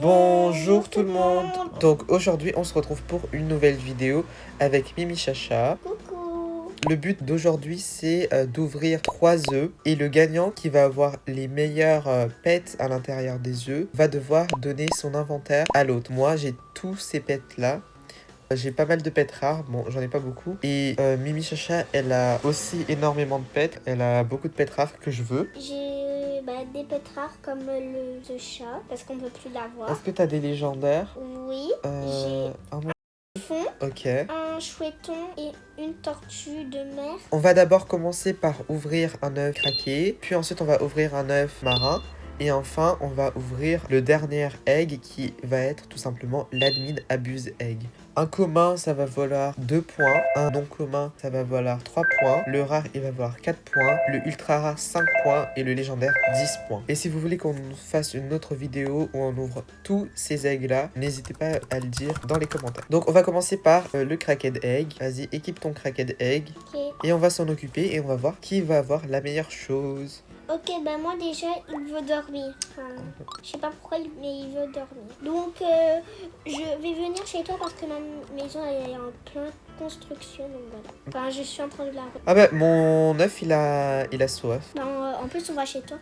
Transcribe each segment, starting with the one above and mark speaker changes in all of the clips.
Speaker 1: Bonjour tout le monde. Donc aujourd'hui on se retrouve pour une nouvelle vidéo avec Mimi Chacha.
Speaker 2: Coucou.
Speaker 1: Le but d'aujourd'hui c'est d'ouvrir 3 œufs et le gagnant qui va avoir les meilleurs pets à l'intérieur des œufs va devoir donner son inventaire à l'autre. Moi j'ai tous ces pets là. J'ai pas mal de pets rares, bon j'en ai pas beaucoup. Et Mimi Chacha elle a aussi énormément de pets, elle a beaucoup de pets rares que je veux.
Speaker 2: J'ai des pets rares comme le chat, parce qu'on ne peut plus l'avoir.
Speaker 1: Est-ce que t'as des légendaires?
Speaker 2: Oui, j'ai
Speaker 1: Un
Speaker 2: fond,
Speaker 1: Ok.
Speaker 2: un chouetton et une tortue de mer.
Speaker 1: On va d'abord commencer par ouvrir un œuf craqué, puis ensuite on va ouvrir un œuf marin, et enfin on va ouvrir le dernier egg qui va être tout simplement l'admin abuse egg. Un commun ça va valoir 2 points, un non commun ça va valoir 3 points, le rare il va valoir 4 points, le ultra rare 5 points et le légendaire 10 points. Et si vous voulez qu'on fasse une autre vidéo où on ouvre tous ces eggs là, n'hésitez pas à le dire dans les commentaires. Donc on va commencer par le cracked egg. Vas-y, équipe ton cracked egg.
Speaker 2: Ok,
Speaker 1: Et on va s'en occuper et on va voir qui va avoir la meilleure chose.
Speaker 2: ok, moi déjà il veut dormir. Enfin, je sais pas pourquoi, mais il veut dormir. Donc je vais venir chez toi parce que ma maison elle est en pleine construction. Donc voilà. Enfin, je suis en train de la...
Speaker 1: Ah bah mon œuf il a soif.
Speaker 2: En plus on va chez toi.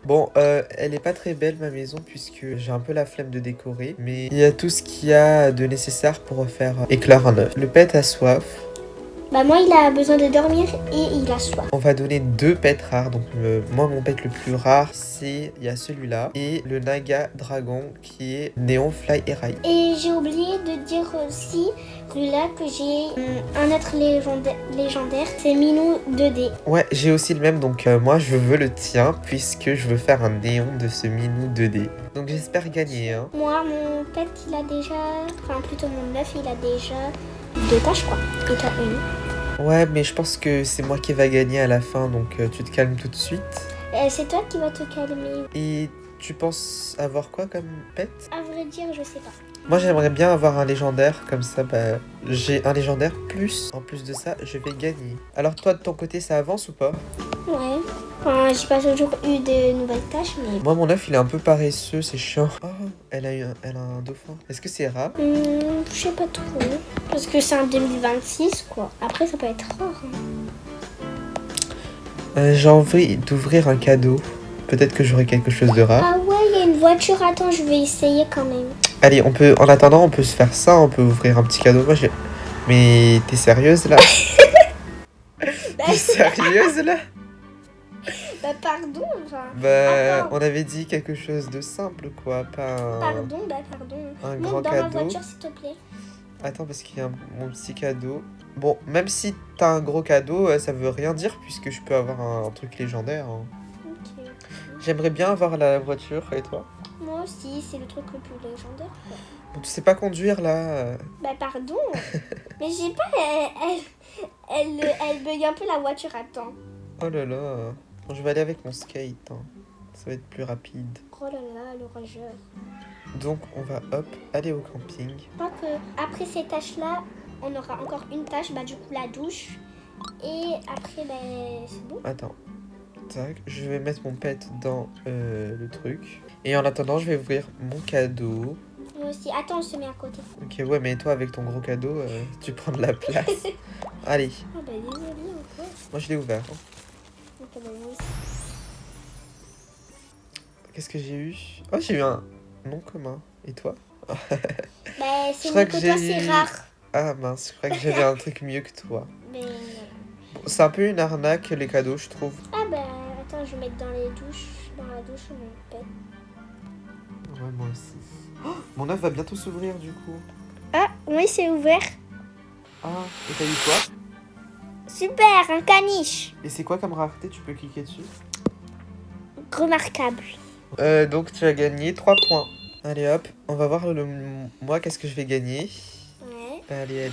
Speaker 1: Bon, elle est pas très belle ma maison puisque j'ai un peu la flemme de décorer. Mais il y a tout ce qu'il y a de nécessaire pour faire éclore un œuf. Le pet a soif.
Speaker 2: Moi il a besoin de dormir et il a soif.
Speaker 1: On va donner 2 pets rares. Donc moi mon pet le plus rare c'est il y a celui-là et le Naga Dragon qui est Néon Fly et Rai.
Speaker 2: Et j'ai oublié de dire aussi là que j'ai un autre légendaire, c'est Minou 2D.
Speaker 1: Ouais, j'ai aussi le même, donc moi je veux le tien puisque je veux faire un néon de ce Minou 2D. Donc j'espère gagner, hein.
Speaker 2: Moi, mon pet, il a déjà, enfin plutôt mon œuf, il a déjà 2 tâches quoi. Et toi une.
Speaker 1: Ouais, mais je pense que c'est moi qui va gagner à la fin, donc tu te calmes tout de suite.
Speaker 2: C'est toi qui vas te calmer.
Speaker 1: Et tu penses avoir quoi comme pet?
Speaker 2: À vrai dire, je sais pas.
Speaker 1: Moi j'aimerais bien avoir un légendaire, comme ça bah j'ai un légendaire plus. En plus de ça, je vais gagner. Alors toi de ton côté ça avance ou pas?
Speaker 2: Ouais. Enfin, j'ai pas toujours eu de nouvelles tâches, mais...
Speaker 1: Moi mon œuf il est un peu paresseux, c'est chiant. Oh, elle a un dauphin. Est-ce que c'est rare?
Speaker 2: Je sais pas trop. Parce que c'est en 2026 quoi. Après ça peut être rare.
Speaker 1: J'ai envie d'ouvrir un cadeau. Peut-être que j'aurai quelque chose de rare.
Speaker 2: Ah ouais, il y a une voiture. Attends, je vais essayer quand même.
Speaker 1: Allez, en attendant, on peut se faire ça, on peut ouvrir un petit cadeau. Mais t'es sérieuse là? T'es sérieuse là?
Speaker 2: Pardon, enfin...
Speaker 1: Bah,
Speaker 2: Attends.
Speaker 1: on avait dit quelque chose de simple quoi, pas
Speaker 2: Pardon.
Speaker 1: un
Speaker 2: Monte
Speaker 1: grand
Speaker 2: dans ma
Speaker 1: cadeau.
Speaker 2: voiture, s'il te plaît.
Speaker 1: Attends, parce qu'il y a mon petit cadeau. Bon, même si t'as un gros cadeau, ça veut rien dire puisque je peux avoir un truc légendaire, hein.
Speaker 2: Ok.
Speaker 1: J'aimerais bien avoir la voiture, et toi?
Speaker 2: Moi aussi, c'est le truc le plus légendaire. Quoi.
Speaker 1: Bon, tu sais pas conduire là?
Speaker 2: Pardon. Mais j'ai pas... Elle bug un peu la voiture. Attends.
Speaker 1: Oh là là. Bon, je vais aller avec mon skate, hein. Ça va être plus rapide.
Speaker 2: Oh là là, le rageur.
Speaker 1: Donc on va hop aller au camping.
Speaker 2: Je crois que après ces tâches-là, on aura encore une tâche, du coup la douche. Et après, c'est bon.
Speaker 1: Attends. Tac, je vais mettre mon pet dans le truc. Et en attendant, je vais ouvrir mon cadeau.
Speaker 2: Moi aussi. Attends, on se met à côté.
Speaker 1: Ok, ouais, mais toi avec ton gros cadeau, tu prends de la place. Allez,
Speaker 2: Ah désolé encore.
Speaker 1: moi je l'ai ouvert.
Speaker 2: Ok, moi aussi.
Speaker 1: Qu'est-ce que j'ai eu? Oh, j'ai eu un nom commun. Et toi?
Speaker 2: C'est
Speaker 1: crois
Speaker 2: mieux
Speaker 1: que
Speaker 2: que toi,
Speaker 1: j'ai
Speaker 2: c'est
Speaker 1: eu-
Speaker 2: rare.
Speaker 1: Ah mince, je crois que j'avais un truc mieux que toi.
Speaker 2: Mais...
Speaker 1: Bon, c'est un peu une arnaque les cadeaux, je trouve.
Speaker 2: Ah attends, je vais mettre dans la douche mon pet.
Speaker 1: Ouais, moi aussi. Oh, mon œuf va bientôt s'ouvrir du coup.
Speaker 2: Ah, oui, c'est ouvert.
Speaker 1: Ah, et t'as eu quoi?
Speaker 2: Super, un caniche.
Speaker 1: Et c'est quoi comme rareté? Tu peux cliquer dessus.
Speaker 2: Remarquable.
Speaker 1: Donc tu as gagné 3 points. Allez hop, on va voir moi qu'est-ce que je vais gagner.
Speaker 2: Ouais.
Speaker 1: Allez.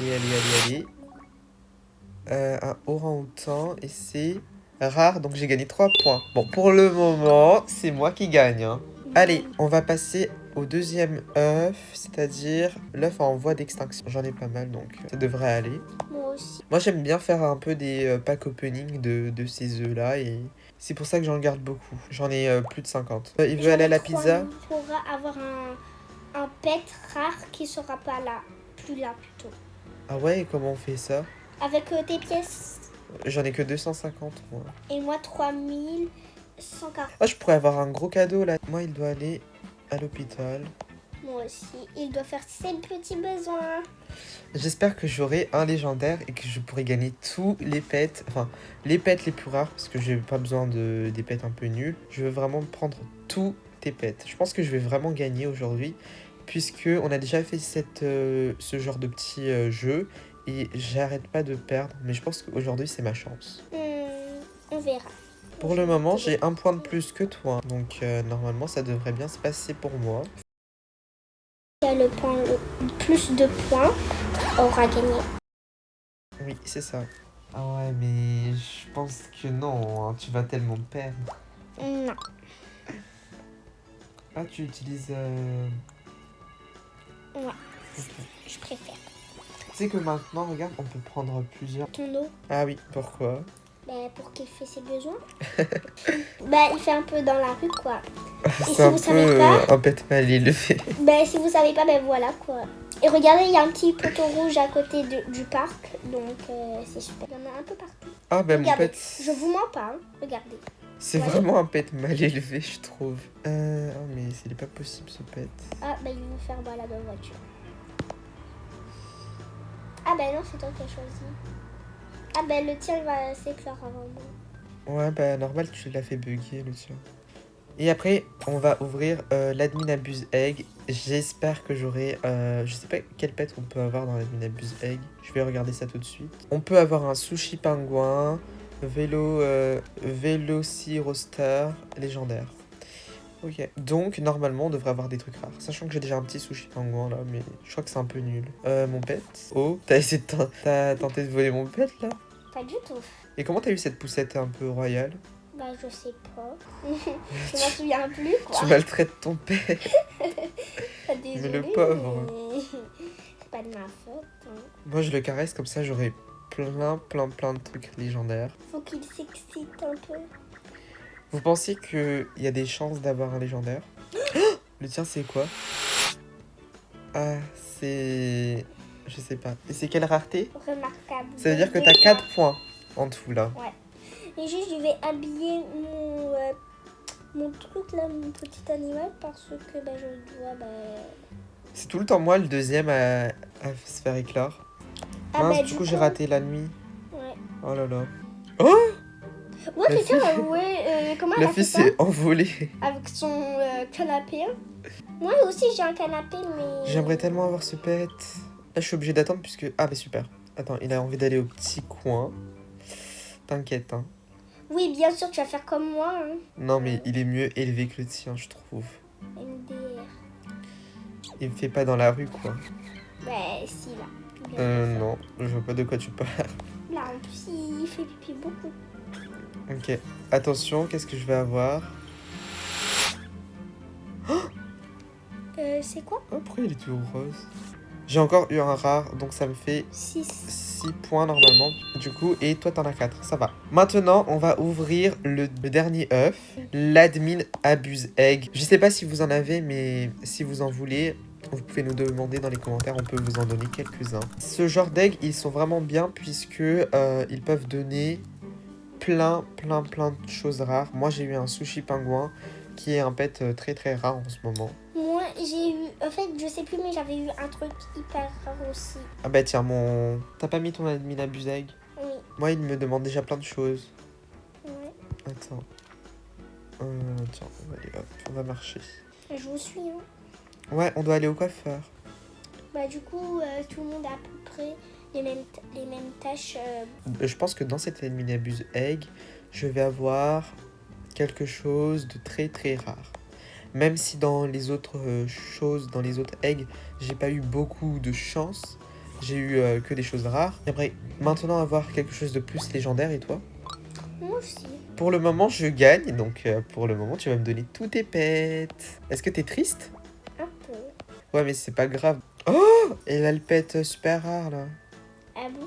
Speaker 1: Un orang-outan et c'est rare, donc j'ai gagné 3 points. Bon, pour le moment, c'est moi qui gagne, hein. Allez, on va passer au deuxième œuf, c'est-à-dire l'œuf en voie d'extinction. J'en ai pas mal, donc ça devrait aller.
Speaker 2: Moi aussi.
Speaker 1: Moi, j'aime bien faire un peu des pack opening de ces œufs-là et C'est pour ça que j'en garde beaucoup. J'en ai plus de 50. Il veut
Speaker 2: J'en
Speaker 1: aller
Speaker 2: ai
Speaker 1: à la
Speaker 2: 3000
Speaker 1: pizza?
Speaker 2: pour avoir un pet rare qui sera pas là. Plus là plutôt.
Speaker 1: Ah ouais, et comment on fait ça?
Speaker 2: Avec tes pièces.
Speaker 1: J'en ai que 250, moi.
Speaker 2: Et moi 3140.
Speaker 1: Ah, je pourrais avoir un gros cadeau, là. Moi, il doit aller à l'hôpital.
Speaker 2: Moi aussi. Il doit faire ses petits besoins.
Speaker 1: J'espère que j'aurai un légendaire et que je pourrai gagner tous les pets. Enfin, les pets les plus rares, parce que j'ai pas besoin des pets un peu nuls. Je veux vraiment prendre tous tes pets. Je pense que je vais vraiment gagner aujourd'hui, puisque on a déjà fait ce genre de petit jeu. Et j'arrête pas de perdre, mais je pense qu'aujourd'hui c'est ma chance.
Speaker 2: On verra.
Speaker 1: Pour le moment, j'ai un point de plus que toi, donc normalement ça devrait bien se passer pour moi.
Speaker 2: Qui a le plus de points aura gagné.
Speaker 1: Oui, c'est ça. Ah ouais, mais je pense que non, hein, tu vas tellement perdre.
Speaker 2: Non.
Speaker 1: Ah, tu utilises...
Speaker 2: Ouais,
Speaker 1: Ok.
Speaker 2: je préfère.
Speaker 1: Tu sais que maintenant, regarde, on peut prendre plusieurs.
Speaker 2: Ton eau,
Speaker 1: Ah oui, pourquoi?
Speaker 2: pour qu'il fasse ses besoins. Il fait un peu dans la rue, quoi.
Speaker 1: C'est
Speaker 2: si
Speaker 1: un
Speaker 2: vous
Speaker 1: peu
Speaker 2: savez pas-
Speaker 1: un pet mal élevé.
Speaker 2: Si vous savez pas, voilà, quoi. Et regardez, il y a un petit poteau rouge à côté du parc, donc c'est super. Il y en a un peu partout.
Speaker 1: Ah ben mon
Speaker 2: Regardez,
Speaker 1: pet...
Speaker 2: je vous mens pas, hein. Regardez.
Speaker 1: C'est
Speaker 2: Ouais.
Speaker 1: vraiment un pet mal élevé, je trouve. Ah mais c'est pas possible ce pet.
Speaker 2: Ah, il va vous faire balade en voiture. Ah, non, c'est toi qui as choisi. Ah, le tien, il va s'éclairer avant moi.
Speaker 1: Ouais, bah normal, tu l'as fait bugger le tien. Et après, on va ouvrir l'admin abuse egg. J'espère que j'aurai... je sais pas quel pet on peut avoir dans l'admin abuse egg. Je vais regarder ça tout de suite. On peut avoir un sushi pingouin, vélociraptor légendaire. Ok, donc normalement on devrait avoir des trucs rares. Sachant que j'ai déjà un petit sushi pingouin là, mais je crois que c'est un peu nul. Mon pet. Oh, t'as tenté de voler mon pet là?
Speaker 2: Pas du tout.
Speaker 1: Et comment t'as eu cette poussette un peu royale?
Speaker 2: Je sais pas. Je m'en souviens plus, quoi.
Speaker 1: Tu maltraites ton pet.
Speaker 2: Désolée,
Speaker 1: Mais le pauvre.
Speaker 2: mais c'est pas de ma faute. Hein.
Speaker 1: Moi je le caresse comme ça, j'aurai plein de trucs légendaires.
Speaker 2: Faut qu'il s'excite un peu.
Speaker 1: Vous pensez qu'il y a des chances d'avoir un légendaire? Le tien c'est quoi? Ah, c'est... Je sais pas. Et c'est quelle rareté?
Speaker 2: Remarquable.
Speaker 1: Ça veut dire que t'as 4 points en tout là.
Speaker 2: Ouais. Et juste, je vais habiller mon truc là, mon petit animal, parce que je dois...
Speaker 1: C'est tout le temps moi le deuxième à se faire éclore. Mince, du coup j'ai raté la nuit.
Speaker 2: Ouais.
Speaker 1: Oh là là.
Speaker 2: Ouais,
Speaker 1: La
Speaker 2: quelqu'un
Speaker 1: fille-
Speaker 2: a joué... comment elle
Speaker 1: La
Speaker 2: a fait
Speaker 1: fille
Speaker 2: ça
Speaker 1: s'est envolée.
Speaker 2: avec son canapé. Moi aussi, j'ai un canapé, mais...
Speaker 1: J'aimerais tellement avoir ce pet. Là je suis obligée d'attendre puisque... Ah bah super. Attends, il a envie d'aller au petit coin. T'inquiète, hein.
Speaker 2: Oui, bien sûr, tu vas faire comme moi. Hein.
Speaker 1: Non mais il est mieux élevé que le tien, je trouve.
Speaker 2: MDR.
Speaker 1: Il me fait pas dans la rue, quoi.
Speaker 2: Si, là.
Speaker 1: Non, je vois pas de quoi tu parles.
Speaker 2: Là, en plus, il fait pipi beaucoup.
Speaker 1: Ok, attention, qu'est-ce que je vais avoir?
Speaker 2: C'est quoi?
Speaker 1: Oh, pourquoi il est tout rose? J'ai encore eu un rare, donc ça me fait
Speaker 2: 6.
Speaker 1: 6 points normalement. Du coup, et toi t'en as 4, ça va. Maintenant, on va ouvrir le dernier œuf. L'admin abuse egg. Je sais pas si vous en avez, mais si vous en voulez, vous pouvez nous demander dans les commentaires, on peut vous en donner quelques-uns. Ce genre d'egg, ils sont vraiment bien puisque ils peuvent donner plein de choses rares. Moi, j'ai eu un sushi pingouin qui est un pet très rare en ce moment.
Speaker 2: Moi, j'ai eu... En fait, je sais plus, mais j'avais eu un truc hyper rare aussi.
Speaker 1: Ah bah tiens, t'as pas mis ton admin abuse egg?
Speaker 2: Oui.
Speaker 1: Moi, il me demande déjà plein de choses.
Speaker 2: Ouais.
Speaker 1: Attends. Tiens, on va aller, hop, on va marcher.
Speaker 2: Je vous suis, hein.
Speaker 1: Ouais, on doit aller au coiffeur.
Speaker 2: Du coup, tout le monde a à peu près les mêmes tâches.
Speaker 1: Je pense que dans cette admin abuse egg, je vais avoir quelque chose de très rare. Même si dans les autres choses, dans les autres eggs, j'ai pas eu beaucoup de chance. J'ai eu que des choses rares. J'aimerais maintenant avoir quelque chose de plus légendaire, et toi?
Speaker 2: Moi aussi.
Speaker 1: Pour le moment, je gagne, donc pour le moment, tu vas me donner tous tes pets. Est-ce que t'es triste?
Speaker 2: Un peu.
Speaker 1: Ouais, mais c'est pas grave. Oh! Elle a le pet super rare, là.
Speaker 2: Ah bon?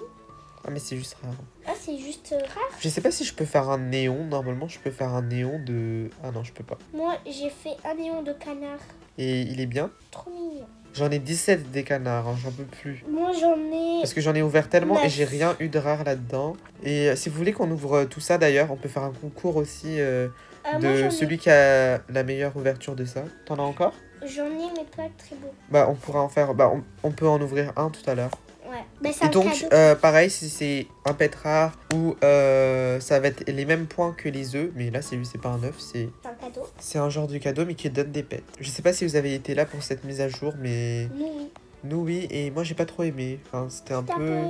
Speaker 1: Ah, mais c'est juste rare.
Speaker 2: Ah, c'est juste rare.
Speaker 1: Je sais pas si je peux faire un néon. Normalement, je peux faire un néon de... Ah non, je peux pas.
Speaker 2: Moi, j'ai fait un néon de canard.
Speaker 1: Et il est bien.
Speaker 2: Trop mignon.
Speaker 1: J'en ai 17 des canards, hein, j'en peux plus.
Speaker 2: Moi, j'en ai...
Speaker 1: Parce que j'en ai ouvert tellement et
Speaker 2: 9.
Speaker 1: j'ai rien eu de rare là-dedans. Et si vous voulez qu'on ouvre tout ça d'ailleurs, on peut faire un concours aussi
Speaker 2: Moi,
Speaker 1: de
Speaker 2: j'en ai...
Speaker 1: celui qui a la meilleure ouverture de ça. T'en as encore?
Speaker 2: J'en ai, mais pas très beau.
Speaker 1: Bah on pourra en faire, bah on peut en ouvrir un tout à l'heure.
Speaker 2: Ouais. Mais c'est
Speaker 1: Et
Speaker 2: un
Speaker 1: donc
Speaker 2: cadeau.
Speaker 1: pareil si c'est un pet rare ou ça va être les mêmes points que les œufs. Mais là c'est pas un œuf,
Speaker 2: C'est un cadeau.
Speaker 1: c'est un genre de cadeau mais qui donne des pets. Je sais pas si vous avez été là pour cette mise à jour mais
Speaker 2: Nous, oui.
Speaker 1: nous oui et moi j'ai pas trop aimé. Enfin c'était un
Speaker 2: C'est un
Speaker 1: peu...
Speaker 2: peu...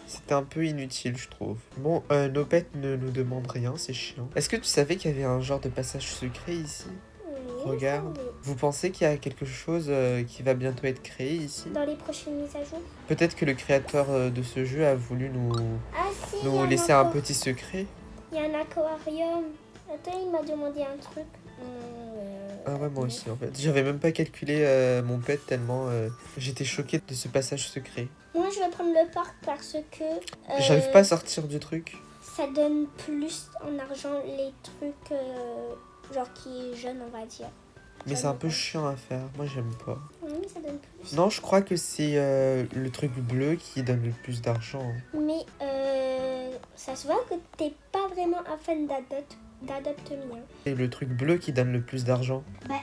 Speaker 1: C'était un peu inutile, je trouve. Bon, nos pets ne nous demandent rien, c'est chiant. Est-ce que tu savais qu'il y avait un genre de passage secret ici? Regarde. Vous pensez qu'il y a quelque chose qui va bientôt être créé ici?
Speaker 2: Dans les prochaines mises à jour.
Speaker 1: Peut-être que le créateur de ce jeu a voulu
Speaker 2: Ah si, il y a
Speaker 1: nous
Speaker 2: un
Speaker 1: laisser un petit secret.
Speaker 2: Il y a un aquarium. Attends, il m'a demandé un truc.
Speaker 1: Ah ouais, moi aussi en fait. J'avais même pas calculé mon pet tellement j'étais choquée de ce passage secret.
Speaker 2: Moi, je vais prendre le parc parce que...
Speaker 1: J'arrive pas à sortir du truc.
Speaker 2: Ça donne plus en argent les trucs genre qui est jeune, on va dire.
Speaker 1: Mais c'est un peu chiant à faire. Moi j'aime pas.
Speaker 2: Oui, ça donne plus.
Speaker 1: Non, je crois que c'est le truc bleu qui donne le plus d'argent.
Speaker 2: Mais ça se voit que t'es pas vraiment un fan d'Adopt Me.
Speaker 1: C'est le truc bleu qui donne le plus d'argent.
Speaker 2: Bah,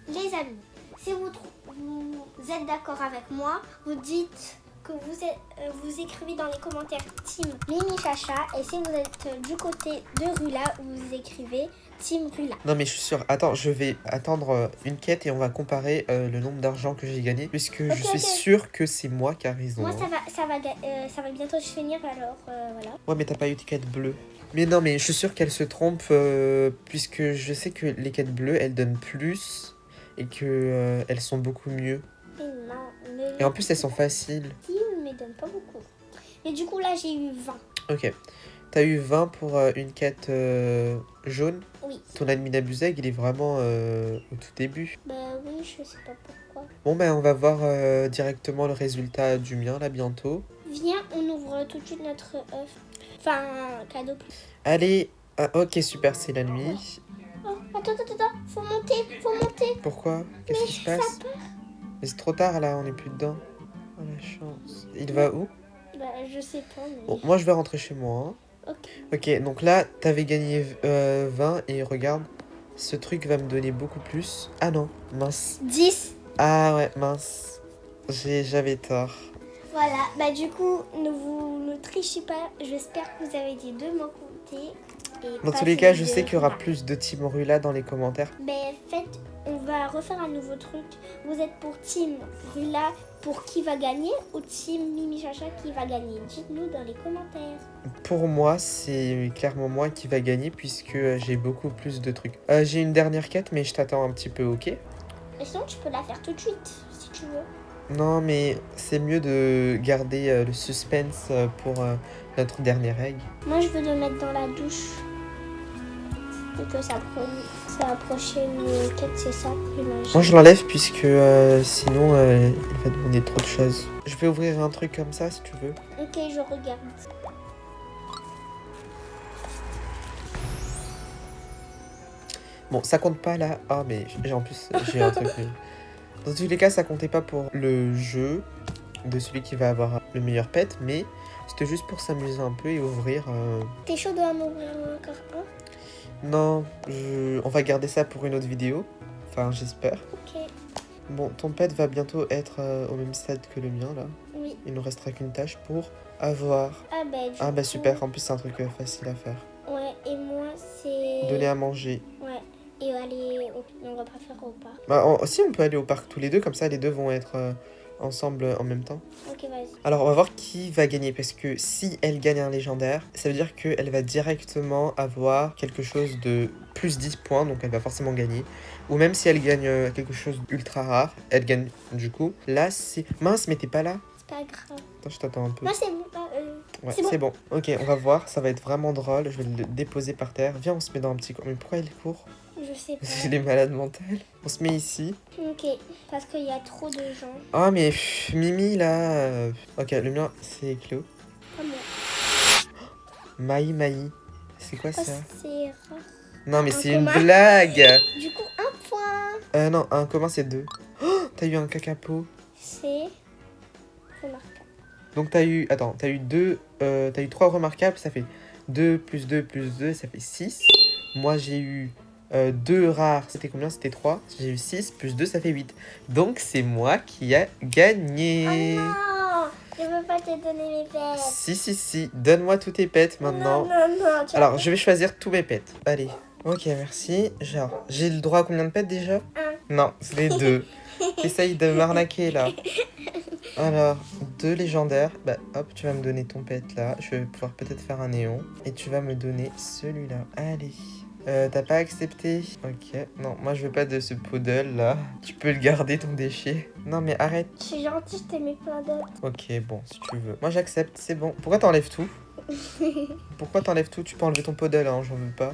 Speaker 2: les amis, si vous êtes d'accord avec moi, vous dites que vous écrivez dans les commentaires Team Mimi Chacha, et si vous êtes du côté de Rula, vous écrivez Team Rula.
Speaker 1: Non mais je suis sûre. Attends, je vais attendre une quête et on va comparer le nombre d'argent que j'ai gagné. Puisque je suis sûre que c'est moi qui a raison.
Speaker 2: Moi, ça va bientôt se finir, alors voilà.
Speaker 1: Ouais, mais t'as pas eu de quête bleue. Mais non, mais je suis sûre qu'elle se trompe puisque je sais que les quêtes bleues, elles donnent plus et que elles sont beaucoup mieux.
Speaker 2: Mais non,
Speaker 1: Et en plus, elles sont faciles.
Speaker 2: Team me donne pas beaucoup. Mais du coup, là, j'ai eu 20.
Speaker 1: Ok. T'as eu 20 pour une quête jaune.
Speaker 2: Oui.
Speaker 1: Ton admin abusé, il est vraiment au tout début.
Speaker 2: Bah oui, je sais pas pourquoi.
Speaker 1: Bon, ben, on va voir directement le résultat du mien, là, bientôt.
Speaker 2: Viens, on ouvre tout de suite notre œuf. Enfin, un cadeau plus.
Speaker 1: Allez. Ah, ok, super, c'est la nuit.
Speaker 2: Oh, attends. Faut monter.
Speaker 1: Pourquoi? Qu'est-ce qui se passe? Mais c'est trop tard, là, on est plus dedans. Oh, la chance. Il va où?
Speaker 2: Bah, je sais pas, mais...
Speaker 1: Bon, moi, je vais rentrer chez moi, hein. Ok, donc là, t'avais gagné 20 et regarde, ce truc va me donner beaucoup plus. Ah non, mince.
Speaker 2: 10.
Speaker 1: Ah ouais, mince. J'avais tort.
Speaker 2: Voilà, bah du coup, ne trichez pas. J'espère que vous avez dit de mon côté. Et
Speaker 1: Dans
Speaker 2: pas
Speaker 1: tous les cas,
Speaker 2: celui
Speaker 1: je
Speaker 2: de
Speaker 1: sais qu'il y aura
Speaker 2: Rula.
Speaker 1: plus de Team Rula dans les commentaires.
Speaker 2: Mais faites, on va refaire un nouveau truc. Vous êtes pour Team Rula pour qui va gagner ou Team Mimi Chacha qui va gagner? Dites-nous dans les commentaires.
Speaker 1: Pour moi, c'est clairement moi qui va gagner puisque j'ai beaucoup plus de trucs. J'ai une dernière quête, mais je t'attends un petit peu, ok?
Speaker 2: Et sinon, tu peux la faire tout de suite si tu veux.
Speaker 1: Non, mais c'est mieux de garder le suspense pour notre dernier egg.
Speaker 2: Moi, je veux le mettre dans la douche. Et que ça approchait une quête, c'est ça, j'imagine.
Speaker 1: Moi je l'enlève puisque sinon il va demander trop de choses. Je vais ouvrir un truc comme ça si tu veux.
Speaker 2: Ok, je regarde.
Speaker 1: Bon, ça compte pas là. Ah mais en plus j'ai un truc. Dans tous les cas, ça comptait pas pour le jeu de celui qui va avoir le meilleur pet, mais c'était juste pour s'amuser un peu et ouvrir.
Speaker 2: T'es chaud de m'ouvrir encore un?
Speaker 1: Non, on va garder ça pour une autre vidéo. Enfin, j'espère.
Speaker 2: Ok,
Speaker 1: Bon, ton pet va bientôt être au même stade que le mien là.
Speaker 2: oui.
Speaker 1: Il nous restera qu'une tâche pour avoir.
Speaker 2: Ah bah,
Speaker 1: Ah bah
Speaker 2: coup,
Speaker 1: super, en plus c'est un truc facile à faire.
Speaker 2: Ouais, et moi, c'est...
Speaker 1: Donner à manger.
Speaker 2: Ouais, et aller on va pas faire au parc.
Speaker 1: Bah si on peut aller au parc tous les deux, comme ça les deux vont être ensemble en même temps.
Speaker 2: Ok, vas-y.
Speaker 1: Alors on va voir qui va gagner, parce que si elle gagne un légendaire, ça veut dire qu'elle va directement avoir quelque chose de plus 10 points, donc elle va forcément gagner. Ou même si elle gagne quelque chose d'ultra rare, elle gagne du coup. Là c'est... Mince, mais t'es pas là?
Speaker 2: C'est pas grave.
Speaker 1: Attends, je t'attends un peu.
Speaker 2: Moi, c'est bon.
Speaker 1: Ouais,
Speaker 2: c'est bon.
Speaker 1: c'est bon. Ok, on va voir, ça va être vraiment drôle. Je vais le déposer par terre. Viens, on se met dans un petit coin. Mais pourquoi il court?
Speaker 2: Je sais pas.
Speaker 1: Il est malade mental. On se met ici.
Speaker 2: Ok, parce qu'il y a trop de gens.
Speaker 1: Ah mais Mimi là... Ok, le mien c'est Cléo.
Speaker 2: Pas moi.
Speaker 1: Maï Maï. C'est quoi
Speaker 2: Oh,
Speaker 1: ça?
Speaker 2: c'est rare.
Speaker 1: Non, mais
Speaker 2: Un
Speaker 1: c'est une
Speaker 2: commun.
Speaker 1: blague.
Speaker 2: Du coup, un point.
Speaker 1: Non, un commun, c'est 2. Oh, t'as eu un cacapo.
Speaker 2: C'est remarquable.
Speaker 1: Donc t'as eu, attends, t'as eu 2, t'as eu 3 remarquables, ça fait 2 plus 2 plus 2, ça fait 6. Moi j'ai eu 2 rares, c'était combien? C'était 3. J'ai eu 6 plus 2, ça fait 8. Donc c'est moi qui a gagné.
Speaker 2: Oh non, je veux pas te donner mes pets.
Speaker 1: Si, donne-moi tous tes pets maintenant.
Speaker 2: Non.
Speaker 1: Alors je vais choisir tous mes pets. Allez, ok, merci. Genre, j'ai le droit à combien de pets déjà?
Speaker 2: Un.
Speaker 1: Non, c'est les 2. T'essayes de m'arnaquer là. Alors, 2 légendaires. Bah, hop, tu vas me donner ton pet là. Je vais pouvoir peut-être faire un néon. Et tu vas me donner celui-là. Allez. T'as pas accepté? Ok. Non, moi je veux pas de ce poodle là. Tu peux le garder ton déchet. Non, mais arrête.
Speaker 2: Je suis gentille, je t'ai mis plein d'autres.
Speaker 1: Ok, bon, si tu veux. Moi j'accepte, c'est bon. Pourquoi t'enlèves tout? Pourquoi t'enlèves tout? Tu peux enlever ton poodle, hein, j'en veux pas.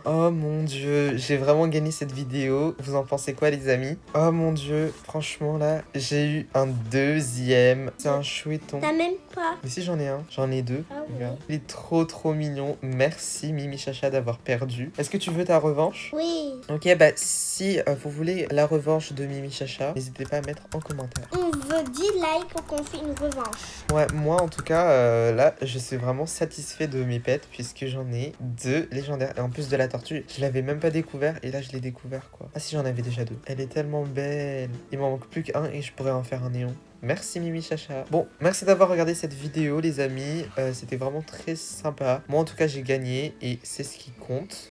Speaker 1: Oh mon dieu, j'ai vraiment gagné cette vidéo. Vous en pensez quoi les amis? Oh mon dieu, franchement là, j'ai eu un deuxième. C'est un chouetton.
Speaker 2: T'as même pas.
Speaker 1: Mais si j'en ai un, j'en ai 2.
Speaker 2: Ah oui.
Speaker 1: Regarde. Il est trop mignon. Merci Mimi Chacha d'avoir perdu. Est-ce que tu veux ta revanche?
Speaker 2: Oui.
Speaker 1: Ok, bah si vous voulez la revanche de Mimi Chacha, n'hésitez pas à mettre en commentaire.
Speaker 2: On veut 10 likes pour qu'on fait une revanche.
Speaker 1: Ouais, moi en tout cas, là, je suis vraiment satisfait de mes pets puisque j'en ai 2 légendaires. Et en plus de la tortue, je l'avais même pas découvert et là je l'ai découvert quoi. Ah si, j'en avais déjà 2. Elle est tellement belle. Il m'en manque plus qu'un et je pourrais en faire un néon. Merci Mimi Chacha. Bon, merci d'avoir regardé cette vidéo les amis. C'était vraiment très sympa. Moi en tout cas j'ai gagné et c'est ce qui compte.